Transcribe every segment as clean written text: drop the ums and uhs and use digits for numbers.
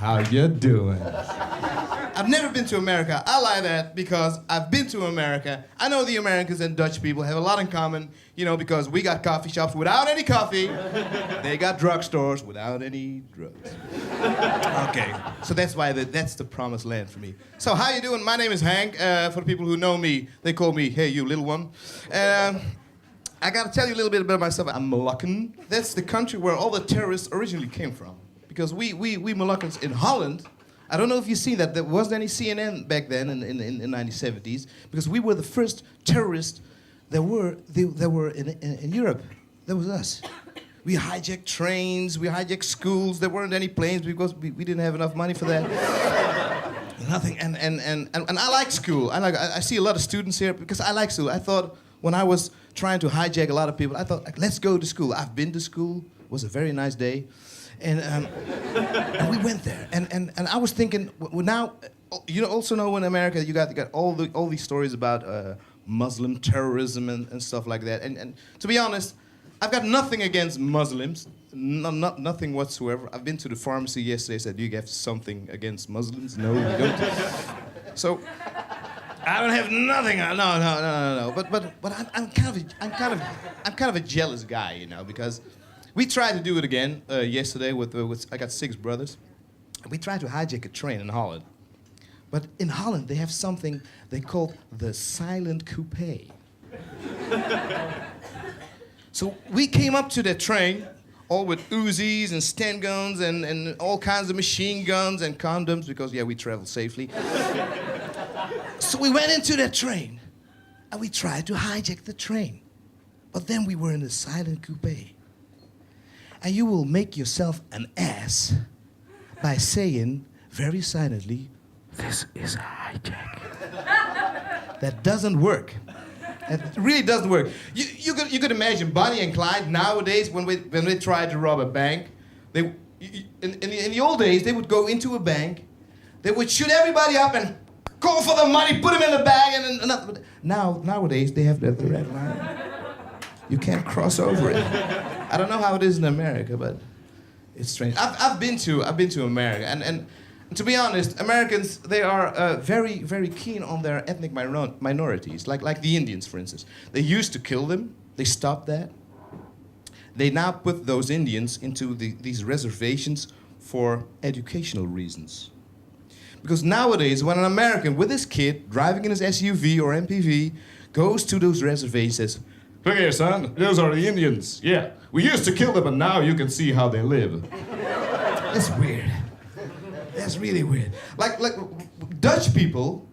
How you doing? I've never been to America. I like that because I've been to America. I know the Americans and Dutch people have a lot in common, you know, because we got coffee shops without any coffee. They got drugstores without any drugs. Okay, so that's why that's the promised land for me. So how you doing? My name is Hank. For the people who know me, they call me, hey, you little one. I gotta tell you a little bit about myself. I'm Molukkan. That's the country where all the terrorists originally came from. Because we Molukkers in Holland, I don't know if you've seen that. There wasn't any CNN back then in the 1970s, because we were the first terrorists that were in Europe. That was us. We hijacked trains, we hijacked schools. There weren't any planes because we didn't have enough money for that. Nothing. And I like school. I see a lot of students here because I like school. I thought when I was trying to hijack a lot of people, I thought, like, let's go to school. I've been to school. It was a very nice day. And we went there, and I was thinking, well, now, you also know in America you got all these stories about Muslim terrorism and stuff like that. And to be honest, I've got nothing against Muslims, nothing whatsoever. I've been to the pharmacy yesterday. Said, do you have something against Muslims? No, you don't. So I don't have nothing. No. But I'm kind of a jealous guy, you know, because. We tried to do it again yesterday with I got 6 brothers. We tried to hijack a train in Holland. But in Holland, they have something they call the silent coupe. So we came up to that train, all with Uzis and Sten guns and all kinds of machine guns and condoms, because, yeah, we travel safely. So we went into that train, and we tried to hijack the train. But then we were in the silent coupe. And you will make yourself an ass by saying very silently, "This is a hijack." That doesn't work. It really doesn't work. You could imagine Bonnie and Clyde nowadays when they try to rob a bank. In the old days, they would go into a bank, they would shoot everybody up and call for the money, put them in the bag, and nowadays they have the red line. You can't cross over it. I don't know how it is in America, but it's strange. I've been to America, and to be honest, Americans, they are very, very keen on their ethnic minorities, like the Indians, for instance. They used to kill them. They stopped that. They now put those Indians into these reservations for educational reasons. Because nowadays, when an American with his kid driving in his SUV or MPV goes to those reservations, says, "Look here, son, those are the Indians. Yeah, we used to kill them, but now you can see how they live." That's weird. That's really weird. Like Dutch people,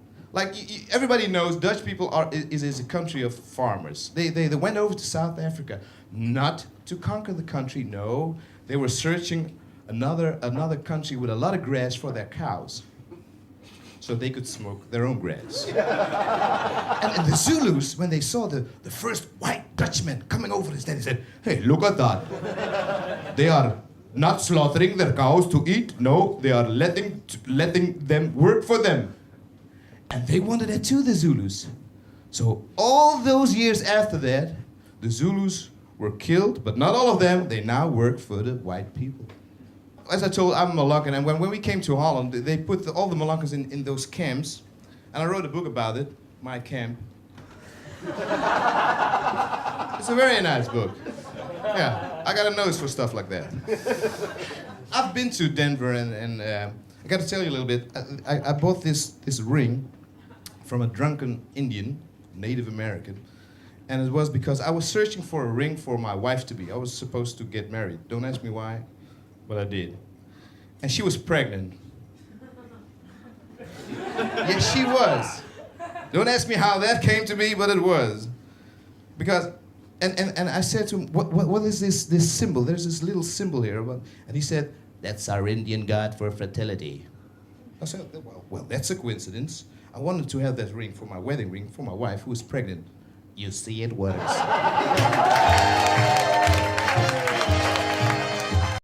everybody knows Dutch people is a country of farmers. They went over to South Africa, not to conquer the country, no. They were searching another country with a lot of grass for their cows, so they could smoke their own grass. And the Zulus, when they saw the first white Dutchman coming over this, they said, "Hey, look at that. They are not slaughtering their cows to eat. No, they are letting them work for them." And they wanted that too, the Zulus. So all those years after that, the Zulus were killed, but not all of them. They now work for the white people. As I told, I'm Molukkan, and when we came to Holland, they put all the Molukkers in those camps, and I wrote a book about it, my camp. It's a very nice book. Yeah, I got a nose for stuff like that. I've been to Denver, and I got to tell you a little bit. I bought this ring from a drunken Indian, Native American, and it was because I was searching for a ring for my wife to be. I was supposed to get married. Don't ask me why. But I did. And she was pregnant. Yes, she was. Don't ask me how that came to be, but it was. Because, and I said to him, what is this symbol? There's this little symbol here. And he said, "That's our Indian god for fertility." I said, well, that's a coincidence. I wanted to have that ring for my wedding ring for my wife who was pregnant. You see, it works.